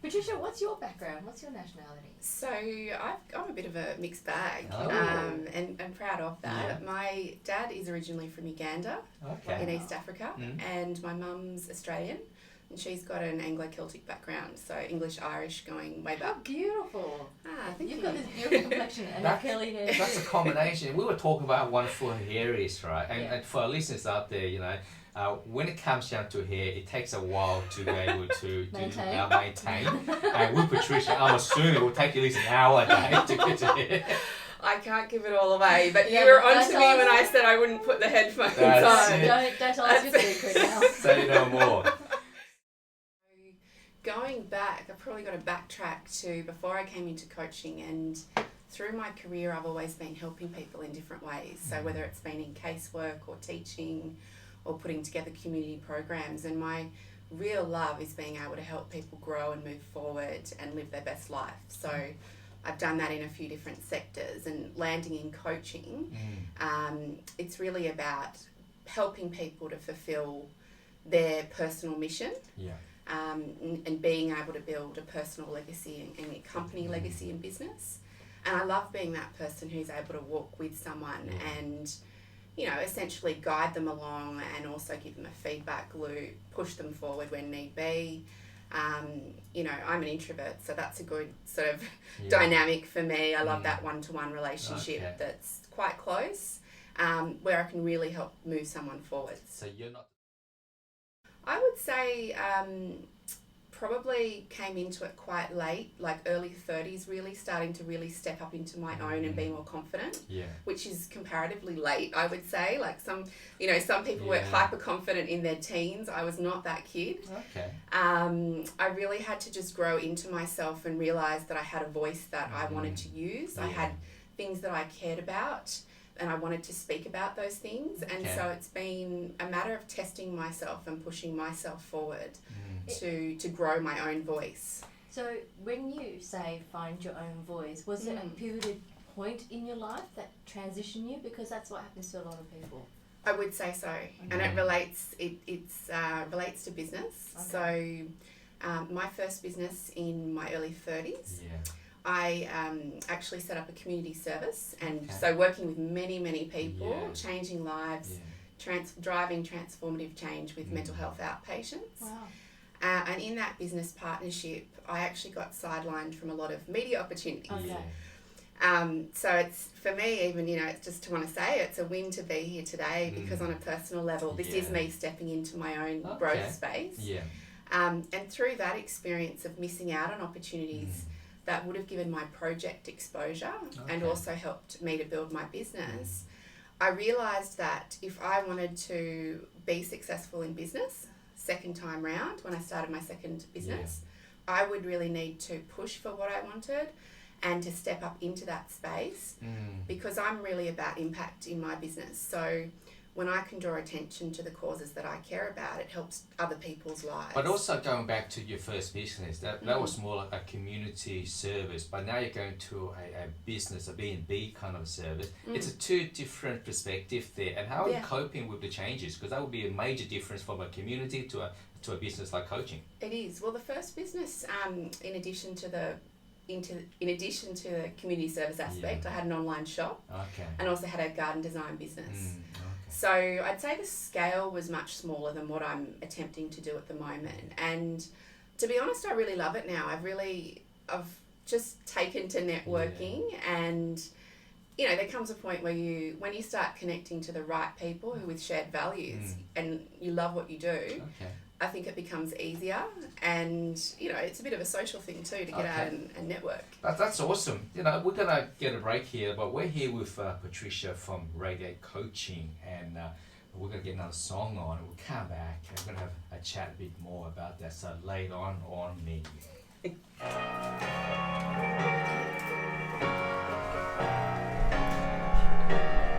Patricia, what's your background? What's your nationality? So I'm a bit of a mixed bag, and proud of that. Yeah. My dad is originally from Uganda in East Africa, and my mum's Australian, and she's got an Anglo-Celtic background, so English-Irish going way How back. beautiful. Thank You've you. got this beautiful complexion and a curly hair. That's a combination. We were talking about how wonderful her hair is, right? And for our listeners out there, when it comes down to hair, it takes a while to be able to maintain. And with Patricia, I'm assuming it will take at least an hour a day to get to hair. I can't give it all away, but you were onto me when I said I wouldn't put the headphones on. Don't tell us your secret now. Say no more. Going back, I've probably got to backtrack to before I came into coaching, and through my career I've always been helping people in different ways. So whether it's been in casework or teaching or putting together community programs, and my real love is being able to help people grow and move forward and live their best life. So I've done that in a few different sectors, and landing in coaching, it's really about helping people to fulfill their personal mission. And being able to build a personal legacy and a company legacy in business. And I love being that person who's able to walk with someone and, essentially guide them along and also give them a feedback loop, push them forward when need be. I'm an introvert, so that's a good sort of dynamic for me. I love that one-to-one relationship that's quite close, where I can really help move someone forward. So you're not... I would say probably came into it quite late, like early 30s, really starting to really step up into my own and be more confident, which is comparatively late, I would say. Like some people were hyper confident in their teens. I was not that kid. I really had to just grow into myself and realise that I had a voice that I wanted to use. I had things that I cared about, and I wanted to speak about those things. And so it's been a matter of testing myself and pushing myself forward to grow my own voice. So when you say find your own voice, was it a pivoted point in your life that transitioned you? Because that's what happens to a lot of people. I would say so. And it relates to business. So my first business in my early 30s, I actually set up a community service, and so working with many people, changing lives, driving transformative change with mental health outpatients. Wow. And in that business partnership, I actually got sidelined from a lot of media opportunities. So it's, for me, even, it's just to want to say it's a win to be here today, because on a personal level, this is me stepping into my own growth space. And through that experience of missing out on opportunities that would have given my project exposure and also helped me to build my business, I realised that if I wanted to be successful in business, second time round, when I started my second business, I would really need to push for what I wanted and to step up into that space, because I'm really about impact in my business. So when I can draw attention to the causes that I care about, it helps other people's lives. But also going back to your first business, that was more like a community service, but now you're going to a business, a B&B kind of service. It's a two different perspective there. And how are you coping with the changes? Because that would be a major difference from a community to a business like coaching. It is. Well, the first business, in addition to the community service aspect, I had an online shop and also had a garden design business. So I'd say the scale was much smaller than what I'm attempting to do at the moment. And to be honest, I really love it now. I've just taken to networking, and there comes a point where when you start connecting to the right people who with shared values and you love what you do, I think it becomes easier, and it's a bit of a social thing too to get out and network. That's awesome. We're gonna get a break here, but we're here with Patricia from Radiate Coaching, and we're gonna get another song on, and we'll come back and we're gonna have a chat a bit more about that. So later on me.